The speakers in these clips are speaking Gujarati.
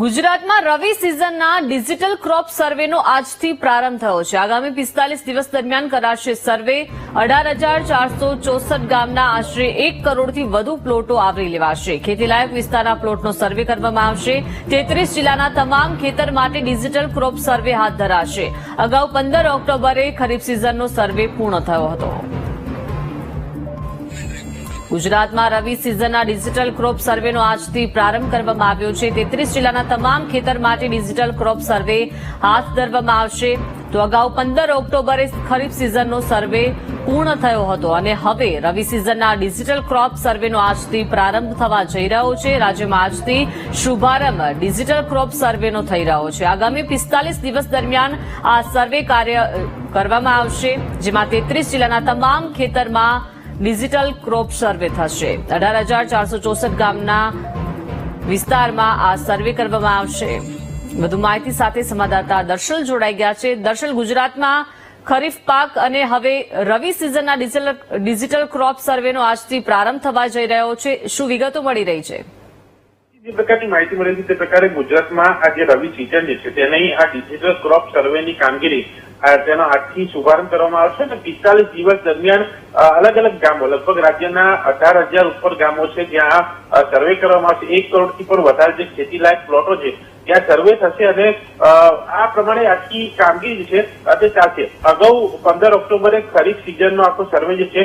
ગુજરાતમાં રવિ સિઝનના ડિજિટલ ક્રોપ સર્વેનો આજથી પ્રારંભ થયો છે। આગામી 45 દિવસ દરમિયાન કરાશે સર્વે। 18,464 ગામના આશરે 1 કરોડથી વધુ પ્લોટો આવરી લેવાશે। ખેતીલાયક વિસ્તારના પ્લોટનો સર્વે કરવામાં આવશે। 33 જિલ્લાના તમામ ખેતર માટે ડિજિટલ ક્રોપ સર્વે હાથ ધરાશે। અગાઉ 15 ઓક્ટોબરે ખરીફ સિઝનનો સર્વે પૂર્ણ થયો હતો। ગુજરાતમાં રવિ સિઝનના ડિજિટલ ક્રોપ સર્વેનો આજથી પ્રારંભ કરવામાં આવ્યો છે। 33 જિલ્લાના તમામ ખેતર માટે ડિજિટલ ક્રોપ સર્વે હાથ ધરવામાં આવશે। તો અગાઉ 15 ઓક્ટોબરે ખરીફ સિઝનનો સર્વે પૂર્ણ થયો હતો અને હવે રવિ સિઝનના ડિજિટલ ક્રોપ સર્વેનો આજથી પ્રારંભ થવા જઈ રહ્યો છે। રાજ્યમાં આજથી શુભારંભ ડિજિટલ ક્રોપ સર્વેનો થઈ રહ્યો છે। આગામી 45 દિવસ દરમિયાન આ સર્વે કાર્ય કરવામાં આવશે, જેમાં 33 જિલ્લાના તમામ ખેતરમાં ડિજિટલ ક્રોપ સર્વે થશે। 18,464 ગામના વિસ્તારમાં આ સર્વે કરવામાં આવશે। વધુ માહિતી સાથે સંવાદદાતા દર્શલ જોડાઈ ગયા છે। દર્શલ, ગુજરાતમાં ખરીફ પાક અને હવે રવિ સિઝનના ડિજિટલ ક્રોપ સર્વેનો આજથી પ્રારંભ થવા જઈ રહ્યો છે। શું વિગતો મળી રહી છે? જે પ્રકારની માહિતી મળી છે તે પ્રકારે ગુજરાતમાં આ જે રવિ સિઝન છે તેની આ ડિજિટલ ક્રોપ સર્વેની કામગીરી તેનો આજથી શુભારંભ કરવામાં આવશે અને 45 દિવસ દરમિયાન અલગ અલગ ગામો, લગભગ રાજ્યના 18,000 ઉપર ગામો છે જ્યાં સર્વે કરવામાં આવશે। 1 કરોડથી પણ વધારે જે ખેતીલાયક પ્લોટો છે ત્યાં સર્વે થશે અને આ પ્રમાણે આખી કામગીરી છે તે ચાલશે। અગાઉ 15 ઓક્ટોબરે ખરીફ સિઝનનો આખો સર્વે જે છે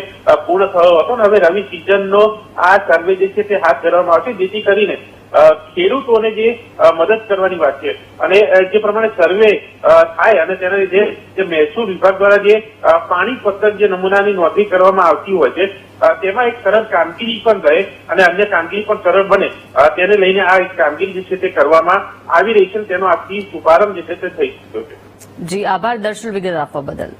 પૂર્ણ થયો હતો અને હવે રવિ સિઝનનો આ સર્વે જે છે તે હાથ ધરવામાં આવશે, જેથી કરીને ખેડૂતોને જે મદદ કરવાની વાત છે અને જે પ્રમાણે સર્વે થાય અને તેના લીધે જે મહેસૂલ વિભાગ દ્વારા જે પાણી પત્રક જે નમૂનાની નોંધણી કરવામાં આવતી હોય છે તેમાં એક સરળ કામગીરી પણ રહે અને અન્ય કામગીરી પણ સરળ બને તેને લઈને આ એક કામગીરી જે છે તે કરવામાં આવી રહી છે। તેનો આજથી શુભારંભ જે છે તે થઈ ચૂક્યો છે। જી, આભાર દર્શલ, વિગત આપવા બદલ।